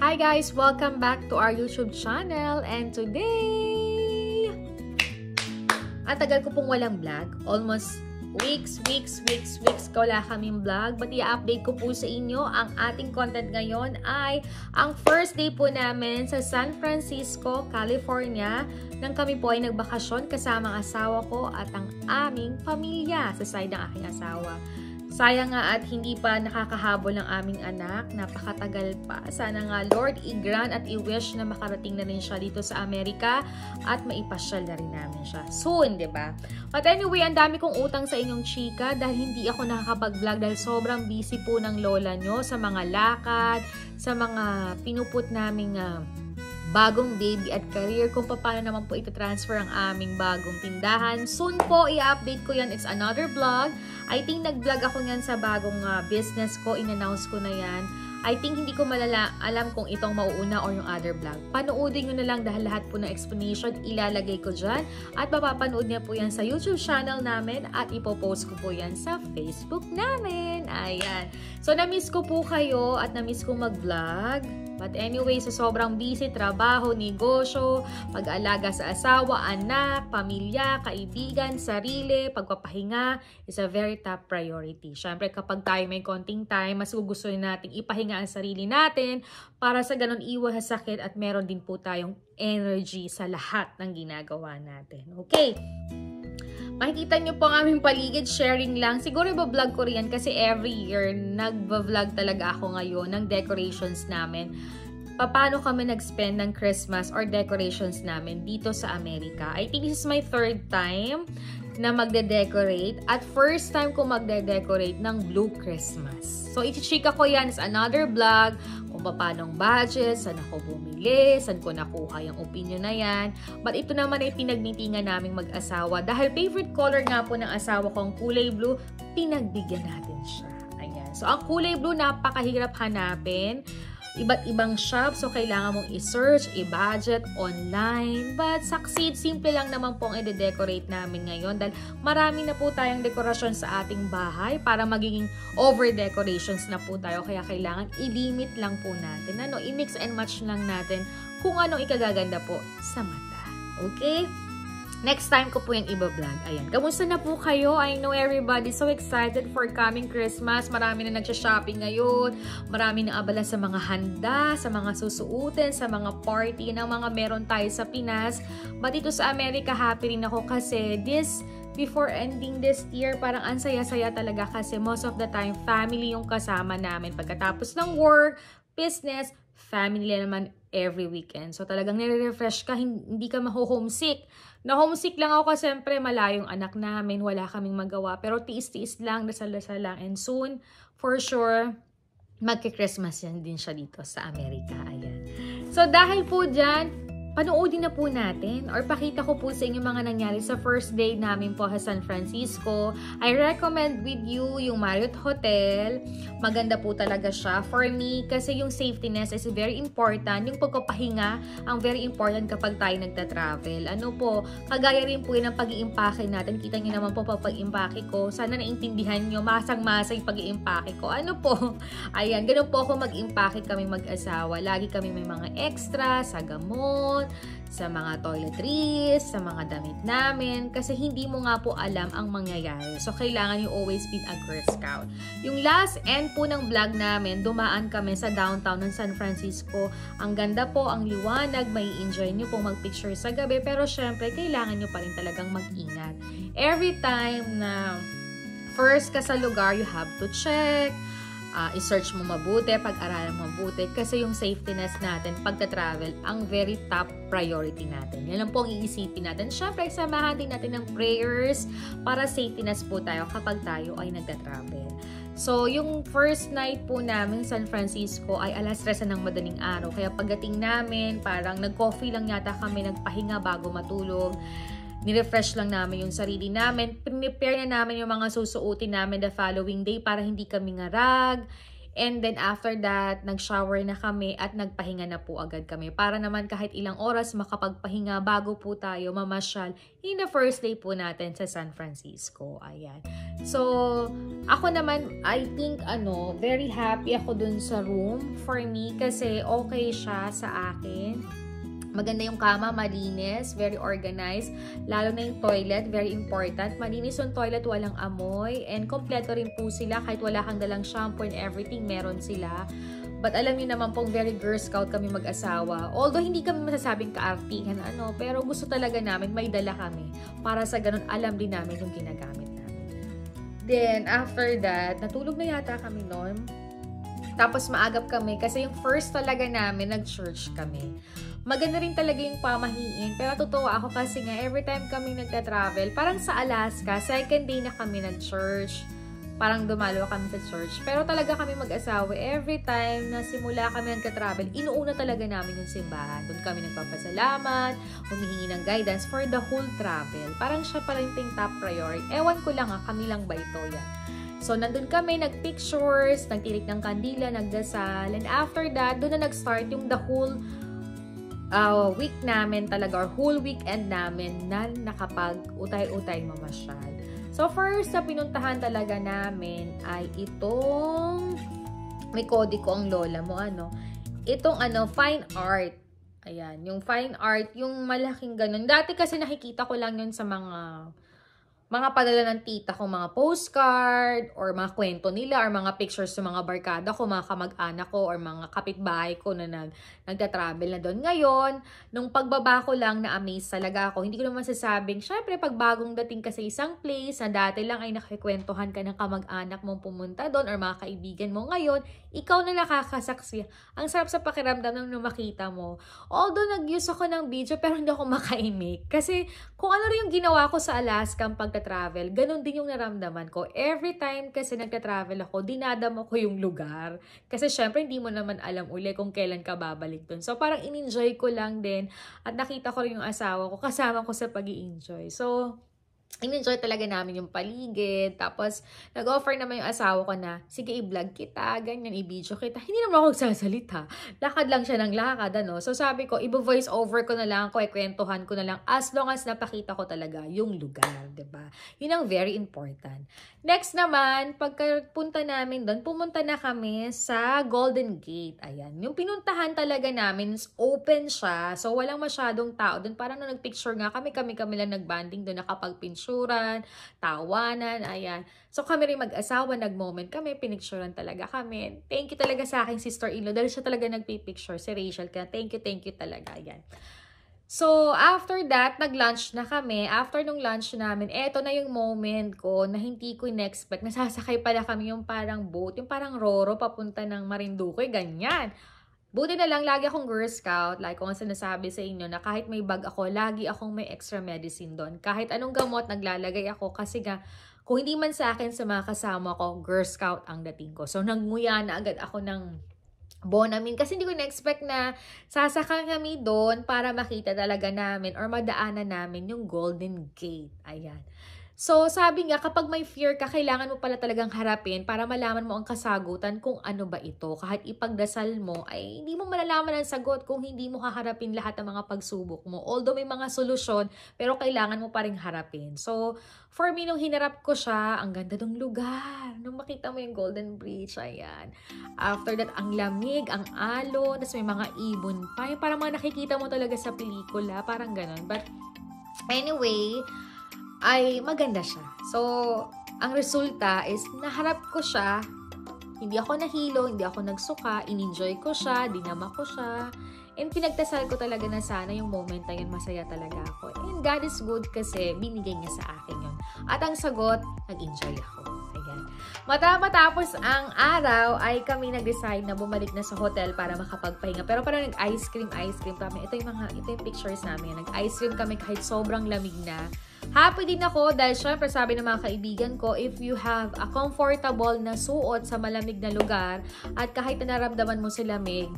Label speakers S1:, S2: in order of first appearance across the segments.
S1: Hi guys! Welcome back to our YouTube channel, and today ang tagal ko pong walang vlog. Almost weeks wala kaming vlog, but i-update ko po sa inyo ang ating content ngayon ay ang first day po namin sa San Francisco, California nang kami po ay nagbakasyon kasama ang asawa ko at ang aming pamilya sa side ng aking asawa. Sayang nga at hindi pa nakakahabol ng aming anak. Napakatagal pa. Sana nga Lord, i-grant at i-wish na makarating na rin siya dito sa Amerika at maipasyal na rin namin siya. Soon, diba? But anyway, ang dami kong utang sa inyong chika dahil hindi ako nakakapag-vlog dahil sobrang busy po ng lola nyo sa mga lakad, sa mga pinuput naming bagong baby at career, kung paano naman po ito-transfer ang aming bagong tindahan. Soon po, i-update ko yan. It's another vlog. I think nag-vlog ako yan sa bagong business ko. In-announce ko na yan. I think hindi ko alam kung itong mauuna or yung other vlog. Panoodin nyo na lang dahil lahat po ng explanation ilalagay ko dyan. At mapapanood niya po yan sa YouTube channel namin at ipopost ko po yan sa Facebook namin. Ayan. So, na-miss ko po kayo at na-miss ko mag-vlog. But anyway, sa sobrang busy, trabaho, negosyo, pag-aalaga sa asawa, anak, pamilya, kaibigan, sarili, pagpapahinga is a very top priority. Siyempre, kapag tayo may konting time, mas gugustuhin natin ipahinga ang sarili natin para sa ganun iwas sa sakit at meron din po tayong energy sa lahat ng ginagawa natin. Okay? Makikita nyo po ang aming paligid, sharing lang. Siguro iba-vlog ko rin kasi every year nagba-vlog talaga ako ngayon ng decorations namin. Paano kami nag-spend ng Christmas or decorations namin dito sa Amerika. I think this is my third time na magde-decorate at first time ko magde-decorate ng Blue Christmas. So, ichichika ko yan is another vlog kung paanong budget, saan ako bumili, saan ko nakuha yung opinion na yan. But ito naman ay pinagmitingan naming mag-asawa. Dahil favorite color nga po ng asawa ko ang kulay blue, pinagbigyan natin siya. Ayan. So, ang kulay blue, napakahirap hanapin. Iba't ibang shop, so kailangan mong i-search, i-budget online. But succeed, simple lang naman pong i-decorate namin ngayon dahil marami na po tayong dekorasyon sa ating bahay para magiging over-decorations na po tayo. Kaya kailangan i-limit lang po natin. I-mix and match lang natin kung anong ikagaganda po sa mata. Okay? Next time ko po yung iba-vlog. Ayan. Kamusta na po kayo? I know everybody so excited for coming Christmas. Marami na nagsha-shopping ngayon. Marami na abala sa mga handa, sa mga susuotin, sa mga party ng mga meron tayo sa Pinas. But dito sa Amerika, happy rin ako kasi before ending this year, parang ang saya-saya talaga kasi most of the time, family yung kasama namin. Pagkatapos ng work, business, family naman every weekend. So talagang nire-refresh ka, hindi ka maho-homesick. Na-homesick lang ako kasi siyempre malayong anak namin, wala kaming magawa. Pero tiis-tiis lang, dasal-dasal lang. And soon, for sure, magki-Christmas yan din siya dito sa Amerika. Ayan. So dahil po dyan, panoodin na po natin or pakita ko po sa inyo mga nangyari sa first day namin po sa San Francisco. I recommend with you yung Marriott Hotel. Maganda po talaga siya for me kasi yung safetyness is very important. Yung pagpapahinga ang very important kapag tayo nagta-travel. Ano po, kagaya rin po yun ang pag-iimpake natin. Kita nyo naman po pag-iimpake ko. Sana naintindihan nyo, masang-masang pag-iimpake ko. Ano po, ayan, ganun po ako mag-impake kami mag-asawa. Lagi kami may mga extra sa gamot, sa mga toiletries, sa mga damit namin, kasi hindi mo nga po alam ang mangyayari. So, kailangan you always be a Girl Scout. Yung last end po ng vlog namin, dumaan kami sa downtown ng San Francisco. Ang ganda po, ang liwanag, may enjoy nyo pong mag-picture sa gabi, pero syempre, kailangan nyo pa rin talagang mag-ingat. Every time na first ka sa lugar, you have to check, i-search mo mabuti, pag-aralan mo mabuti kasi yung safetyness natin pagta-travel ang very top priority natin. Yan lang po ang iisipin natin. Siyempre, samahan din natin ng prayers para safetyness po tayo kapag tayo ay nagta-travel. So, yung first night po namin San Francisco ay alas 3 ng madaling araw. Kaya pagdating namin, parang nag-coffee lang yata kami, nagpahinga bago matulog. Nirefresh lang namin yung sarili namin. Prepare na namin yung mga susuotin namin the following day para hindi kami ngarag. And then after that, nag-shower na kami at nagpahinga na po agad kami. Para naman kahit ilang oras makapagpahinga bago po tayo mamasyal in the first day po natin sa San Francisco. Ayan. So, ako naman, I think, very happy ako dun sa room for me kasi okay siya sa akin. Maganda yung kama, malinis, very organized. Lalo na yung toilet, very important. Malinis yung toilet, walang amoy. And kompleto rin po sila, kahit wala kang dalang shampoo and everything, meron sila. But alam niyo naman pong very Girl Scout kami mag-asawa. Although hindi kami masasabing kaartihan pero gusto talaga namin, may dala kami. Para sa ganun, alam din namin yung ginagamit namin. Then, after that, natulog na yata kami noon. Tapos maagap kami kasi yung first talaga namin, nag-church kami. Maganda rin talaga yung pamahiin. Pero totoo ako kasi nga, every time kami nagta-travel, parang sa Alaska, second day na kami nag-church. Parang dumalo kami sa church. Pero talaga kami mag-asawa, every time na simula kami nagka-travel, inuuna talaga namin yung simbahan. Doon kami nagpapasalamat, humihingi ng guidance for the whole travel. Parang siya pa rin yung top priority. Ewan ko lang kami lang ba ito yan. So, nandun kami, nag-pictures, nagtirik ng kandila, nagdasal. And after that, doon na nag-start yung the whole week namin talaga, or whole weekend namin na nakapag-utay-utay mamasyal. So, first na pinuntahan talaga namin ay itong, may kodi ko ang lola mo, itong fine art. Ayan, yung fine art, yung malaking ganun. Dati kasi nakikita ko lang yun sa mga padala ng tita ko, mga postcard, or mga kwento nila, or mga pictures sa mga barkada ko, mga kamag-anak ko, or mga kapitbahay ko na nagta-travel na doon. Ngayon, nung pagbaba ko lang, na-amaze talaga ako. Hindi ko naman sasabing, syempre, pag bagong dating ka sa isang place, na dati lang ay nakikwentuhan ka ng kamag-anak mong pumunta doon, or mga kaibigan mo ngayon, ikaw na nakakasaksi. Ang sarap sa pakiramdam nung makita mo. Although, nag-use ako ng video, pero hindi ako makaimik. Kasi, kung ano rin yung ginawa ko sa Alaska, travel, ganun din yung naramdaman ko. Every time kasi nagta-travel ako, dinadama ko yung lugar. Kasi syempre, hindi mo naman alam uli kung kailan ka babalik dun. So, parang in-enjoy ko lang din. At nakita ko rin yung asawa ko, kasama ko sa pag-i-enjoy. So, in-enjoy talaga namin yung paligid. Tapos, nag-offer naman yung asawa ko na, sige, i-vlog kita, ganyan, i-video kita. Hindi naman ako magsasalita. Lakad lang siya ng lakad, So, sabi ko, i-voice over ko na lang, kwentuhan ko na lang, as long as napakita ko talaga yung lugar, diba? Yun ang very important. Next naman, pagkapunta namin doon, pumunta na kami sa Golden Gate. Ayan. Yung pinuntahan talaga namin, open siya. So, walang masyadong tao doon. Parang nung nag-picture nga kami lang nag-banding doon, nakapag-pinsuran, tawanan, ayan. So, kami rin mag-asawa, nag-moment kami, pinicturean talaga kami. Thank you talaga sa aking sister-in-law dahil siya talaga nagpipicture, si Rachel. Kaya thank you talaga, ayan. So, after that, nag-lunch na kami. After nung lunch namin, eto na yung moment ko na hindi ko in-expect. Nasasakay pala kami yung parang boat, yung parang Roro, papunta ng Marinduque, ganyan. Buti na lang, lagi akong Girl Scout. Like kung sinasabi sa inyo na kahit may bag ako, lagi akong may extra medicine doon. Kahit anong gamot, naglalagay ako kasi nga, kung hindi man sa akin, sa mga kasama ko, Girl Scout ang dating ko. So, nanguya na agad ako ng Bonamin. Kasi hindi ko na-expect na sasakay kami doon para makita talaga namin or madaanan namin yung Golden Gate. Ayan. So, sabi nga, kapag may fear ka, kailangan mo pala talagang harapin para malaman mo ang kasagutan kung ano ba ito. Kahit ipagdasal mo, ay hindi mo malalaman ang sagot kung hindi mo haharapin lahat ng mga pagsubok mo. Although may mga solusyon, pero kailangan mo pa rin harapin. So, for me, nung hinarap ko siya, ang ganda ng lugar. Nung makita mo yung Golden Bridge, ayan. After that, ang lamig, ang alon, tapos may mga ibon pa. Yung parang mga nakikita mo talaga sa pelikula, parang ganun. But, anyway, ay maganda siya. So, ang resulta is naharap ko siya, hindi ako nahilo, hindi ako nagsuka, in-enjoy ko siya, dinama ko siya, and pinagdasal ko talaga na sana yung moment na yun, masaya talaga ako. And God is good kasi binigay niya sa akin yun. At ang sagot, nag-enjoy ako. Ayan. Matapos ang araw, ay kami nag-decide na bumalik na sa hotel para makapagpahinga. Pero parang nag-ice cream kami. Ito yung pictures namin. Nag-ice cream kami kahit sobrang lamig na. Happy din ako dahil syempre sabi ng mga kaibigan ko, if you have a comfortable na suot sa malamig na lugar at kahit na naramdaman mo si lamig,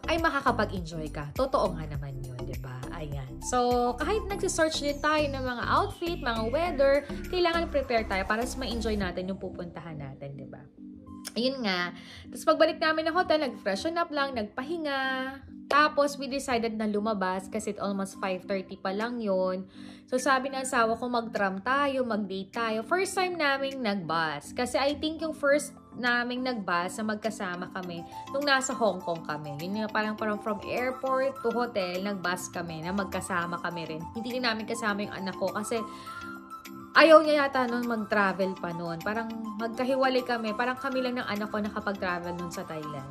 S1: ay makakapag-enjoy ka. Totoo nga naman yun, diba? Ayan. So, kahit nagsisearch din tayo ng mga outfit, mga weather, kailangan prepare tayo para mas ma-enjoy natin yung pupuntahan natin, diba? Ayun nga. Tapos pagbalik namin ng hotel, nag-freshen up lang, nagpahinga. Tapos, we decided na lumabas kasi almost 5:30 pa lang yon. So, sabi ng asawa ko, mag-tram tayo, mag-date tayo. First time naming nag-bus. Kasi I think yung first naming nag-bus na magkasama kami nung nasa Hong Kong kami. Yun yung parang from airport to hotel, nag-bus kami na magkasama kami rin. Hindi rin namin kasama yung anak ko kasi ayaw niya yata nun mag-travel pa nun. Parang magkahiwalay kami. Parang kami lang ng anak ko nakapag-travel nun sa Thailand.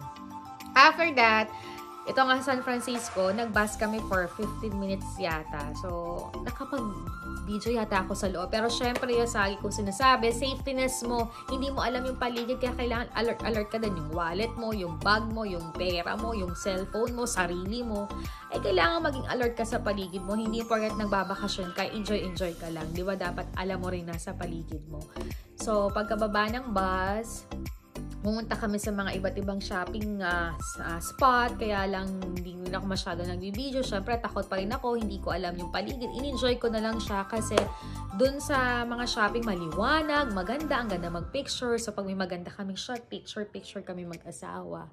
S1: After that, ito nga San Francisco, nag-bus kami for 15 minutes yata. So, nakapag-video yata ako sa loob. Pero syempre, yung sagi kong sinasabi, safetyness mo, hindi mo alam yung paligid, kaya kailangan alert ka din. Yung wallet mo, yung bag mo, yung pera mo, yung cellphone mo, sarili mo. Ay, kailangan maging alert ka sa paligid mo. Hindi porket nagbabakasyon ka, enjoy ka lang. Di ba? Dapat alam mo rin nasa paligid mo. So, pagkababa ng bus, pumunta kami sa mga iba't ibang shopping spot, kaya lang hindi na ako masyado nag-video. Syempre, takot pa rin ako, hindi ko alam yung paligid. In-enjoy ko na lang siya kasi dun sa mga shopping maliwanag, maganda, ang ganda mag-picture. So, pag may maganda kaming shot, picture kami mag-asawa.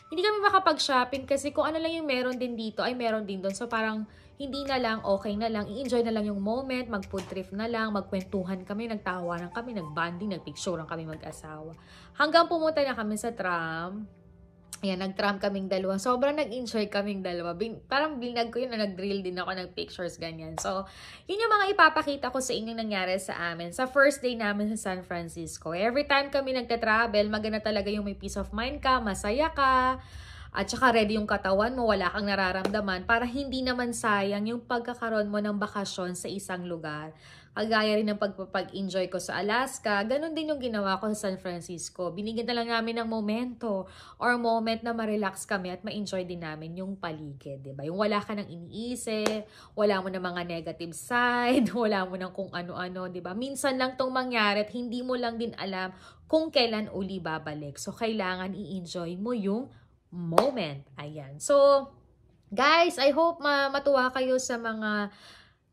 S1: Hindi kami makapag-shopping kasi kung ano lang yung meron din dito, ay meron din doon. So, parang hindi na lang, okay na lang, i-enjoy na lang yung moment, mag-food trip na lang, magkwentuhan kami, nagtawanan kami, nag-bonding, nag-picturean kami mag-asawa. Hanggang pumunta na kami sa tram. Ayan, nag-tram kaming dalawa. Sobrang nag-enjoy kaming dalawa. Parang binag ko yun na nag-drill din ako, nag-pictures, ganyan. So, yun yung mga ipapakita ko sa inyo nangyari sa amin. Sa first day namin sa San Francisco. Every time kami nagta-travel, maganda talaga yung may peace of mind ka, masaya ka, at saka ready yung katawan mo, wala kang nararamdaman para hindi naman sayang yung pagkakaroon mo ng bakasyon sa isang lugar. Kagaya rin ng pagpapag-enjoy ko sa Alaska, ganun din yung ginawa ko sa San Francisco. Binigyan na lang namin ng momento or moment na ma-relax kami at ma-enjoy din namin yung paligid, diba? Yung wala ka nang iniisip, wala mo na mga negative side, wala mo nang kung ano-ano, diba? Minsan lang tong mangyari at hindi mo lang din alam kung kailan uli babalik. So, kailangan i-enjoy mo yung moment. Ayan. So, guys, I hope matuwa kayo sa mga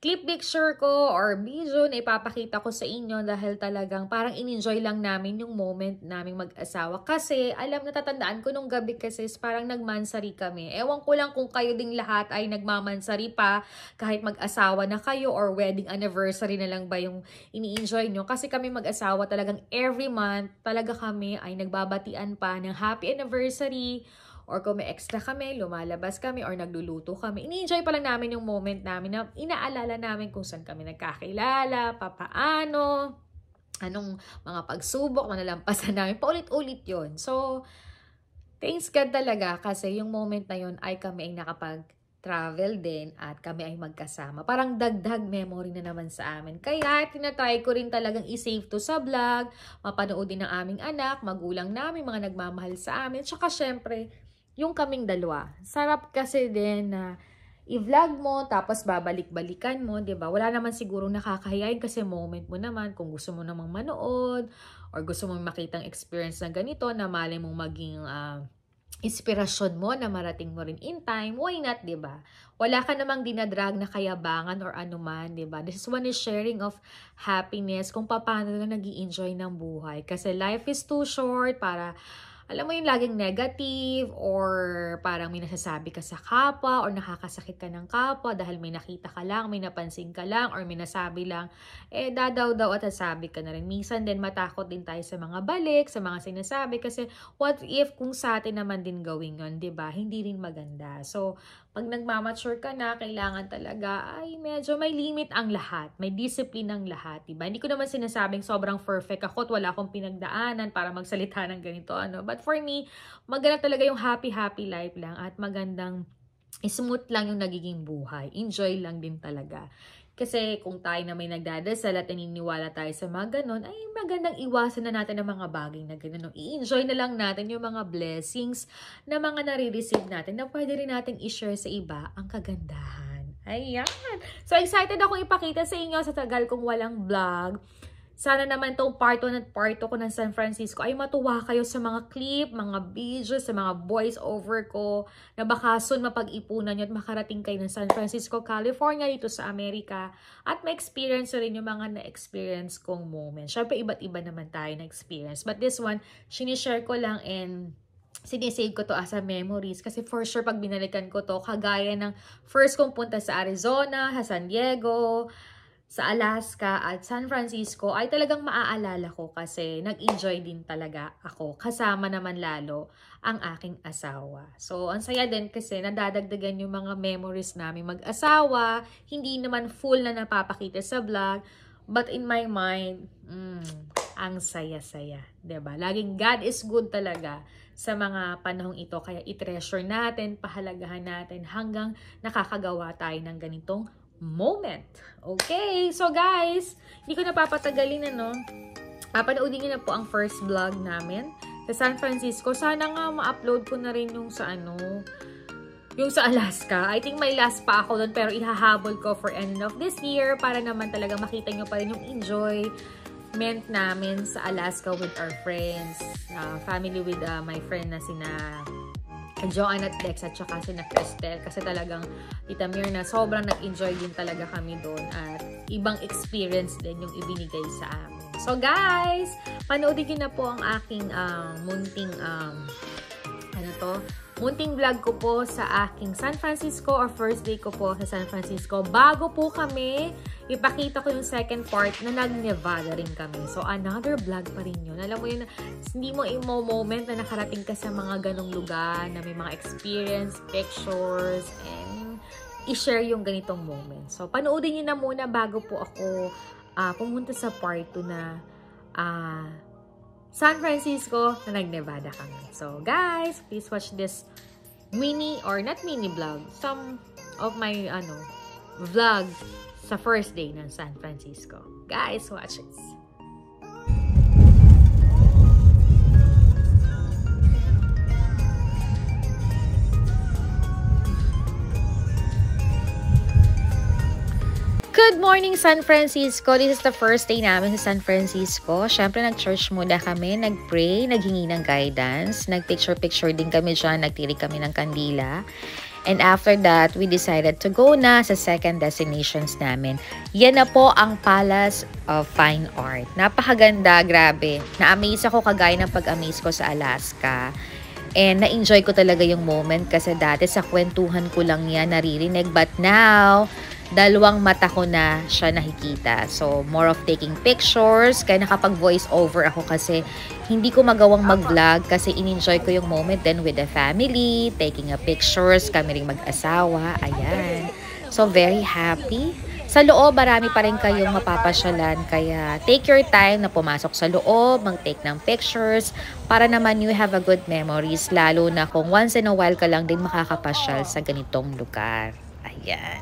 S1: clip picture ko or video na ipapakita ko sa inyo dahil talagang parang in-enjoy lang namin yung moment naming mag-asawa. Kasi, natatandaan ko nung gabi kasi parang nagmansari kami. Ewan ko lang kung kayo ding lahat ay nagmamansari pa kahit mag-asawa na kayo or wedding anniversary na lang ba yung ini-enjoy nyo. Kasi kami mag-asawa talagang every month talaga kami ay nagbabatian pa ng happy anniversary. Or kung may extra kami, lumalabas kami, or nagluluto kami. Ini-enjoy pa lang namin yung moment namin na inaalala namin kung saan kami nagkakilala, papaano, anong mga pagsubok na nalampasan namin. Paulit-ulit yun. So, thanks God talaga kasi yung moment na yun ay kami ay nakapag-travel din at kami ay magkasama. Parang dagdag memory na naman sa amin. Kaya tinatry ko rin talagang i-save to sa vlog, mapanood din ng aming anak, magulang namin, mga nagmamahal sa amin. Tsaka syempre, yung kaming dalawa. Sarap kasi din na i-vlog mo, tapos babalik-balikan mo, di ba? Wala naman siguro nakakahiyain kasi moment mo naman, kung gusto mo namang manood, or gusto mong makitang experience na ganito, na malay mong maging inspirasyon mo na marating mo rin in time, why not, di ba? Wala ka namang dinadrag na kayabangan or anuman, di ba? This one is sharing of happiness, kung paano na nag-i-enjoy ng buhay. Kasi life is too short para alam mo yung laging negative or parang may nasasabi ka sa kapwa or nakakasakit ka ng kapwa dahil may nakita ka lang, may napansin ka lang or may nasabi lang, dadaw-daw at sasabi ka na rin. Minsan din matakot din tayo sa mga balik, sa mga sinasabi kasi what if kung sa atin naman din gawin yun, diba? Hindi rin maganda. So, pag nagmamature ka na, kailangan talaga ay medyo may limit ang lahat. May discipline ang lahat, diba? Hindi ko naman sinasabing sobrang perfect ako at wala akong pinagdaanan para magsalita ng ganito, ano. But for me, maganda talaga yung happy life lang at magandang smooth lang yung nagiging buhay. Enjoy lang din talaga. Kasi kung tayo na may nagdadasal at naniniwala tayo sa mga ganon, ay magandang iwasan na natin ang mga bagay na ganon. I-enjoy na lang natin yung mga blessings na mga nare-receive natin na pwede rin natin i-share sa iba ang kagandahan. Ayan! So excited ako ipakita sa inyo sa tagal kong walang vlog. Sana naman itong part 1 at part 2 ko ng San Francisco ay matuwa kayo sa mga clip, mga videos, sa mga voice over ko na baka soon mapag-ipunan nyo at makarating kayo ng San Francisco, California dito sa Amerika at ma-experience rin yung mga na-experience kong moment. Syempre, iba't iba naman tayo na-experience. But this one, sinishare ko lang and sinisave ko to as a memories. Kasi for sure, pag binalikan ko to, kagaya ng first kong punta sa Arizona, sa San Diego, sa Alaska, at San Francisco, ay talagang maaalala ko kasi nag-enjoy din talaga ako. Kasama naman lalo ang aking asawa. So, ang saya din kasi nadadagdagan yung mga memories namin mag-asawa. Hindi naman full na napapakita sa vlog. But in my mind, ang saya-saya. Diba? Laging God is good talaga sa mga panahong ito. Kaya i-treasure natin, pahalagahan natin hanggang nakakagawa tayo ng ganitong moment. Okay, so guys, hindi ko napapatagalin papanoodin nyo na po ang first vlog namin sa San Francisco. Sana nga ma-upload ko na rin yung sa yung sa Alaska. I think may last pa ako doon pero ihahabol ko for end of this year para naman talaga makita nyo pa rin yung enjoyment namin sa Alaska with our friends, family with my friend na sina Joanne at Dex at saka si Cristel kasi talagang Tita Mirna sobrang nag-enjoy din talaga kami doon at ibang experience din yung ibinigay sa amin. So guys, panoodin niyo na po ang aking munting vlog ko po sa aking San Francisco or first day ko po sa San Francisco. Bago po kami, ipakita ko yung second part na nag-Nevada rin kami. So, another vlog pa rin yun. Alam mo yun, hindi mo moment na nakarating ka sa mga ganong lugar na may mga experience, pictures, and i-share yung ganitong moment. So, panoodin nyo na muna bago po ako pumunta sa part 2 na San Francisco na nag-Nevada kami. So, guys, please watch this mini or not mini vlog. Some of my, vlog sa first day ng San Francisco. Guys, watch it. Good morning, San Francisco. This is the first day namin sa San Francisco. Siyempre, nag-church muna kami, nag-pray, naghingi ng guidance, nag-picture-picture din kami dyan, nagtirik kami ng kandila. And after that, we decided to go na sa second destinations namin. Yan na po ang Palace of Fine Art. Napakaganda, grabe. Na-amaze ako kagaya ng pag-amaze ko sa Alaska. And na-enjoy ko talaga yung moment kasi dati sa kwentuhan ko lang yan naririnig. But now, dalawang mata ko na siya nakikita. So, more of taking pictures. Kaya nakapag-voice over ako kasi hindi ko magawang mag-vlog kasi in-enjoy ko yung moment then with the family, taking a pictures, kami ring mag-asawa. Ayan. So, very happy. Sa loob, marami pa rin kayong mapapasyalan. Kaya, take your time na pumasok sa loob, mag-take ng pictures para naman you have a good memories. Lalo na kung once in a while ka lang din makakapasyal sa ganitong lugar. Ayan.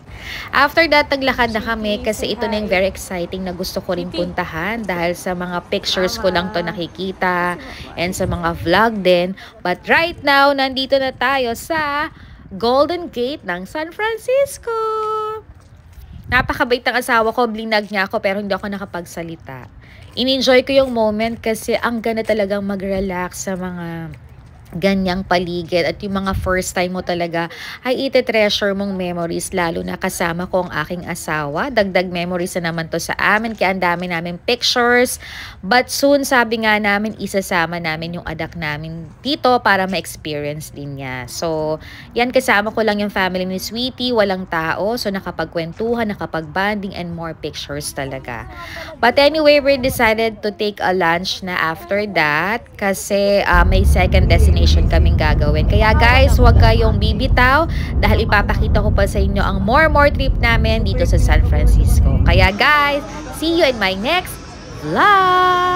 S1: After that, naglakad na kami kasi ito na yung very exciting na gusto ko rin puntahan dahil sa mga pictures ko lang to nakikita and sa mga vlog din. But right now, nandito na tayo sa Golden Gate ng San Francisco. Napakabait ng asawa ko, blinag niya ako pero hindi ako nakapagsalita. In-enjoy ko yung moment kasi ang ganda talagang mag-relax sa mga ganyang paligid at yung mga first time mo talaga ay ite-treasure mong memories lalo na kasama ko ang aking asawa. Dagdag memories na naman to sa amin kaya ang dami namin pictures but soon sabi nga namin isasama namin yung anak namin dito para ma-experience din niya. So yan kasama ko lang yung family ni Sweetie, walang tao so nakapagkwentuhan, nakapag-bonding and more pictures talaga. But anyway, we decided to take a lunch na after that kasi may second destination kaming gagawin. Kaya guys, huwag kayong bibitaw dahil ipapakita ko pa sa inyo ang more trip namin dito sa San Francisco. Kaya guys, see you in my next vlog!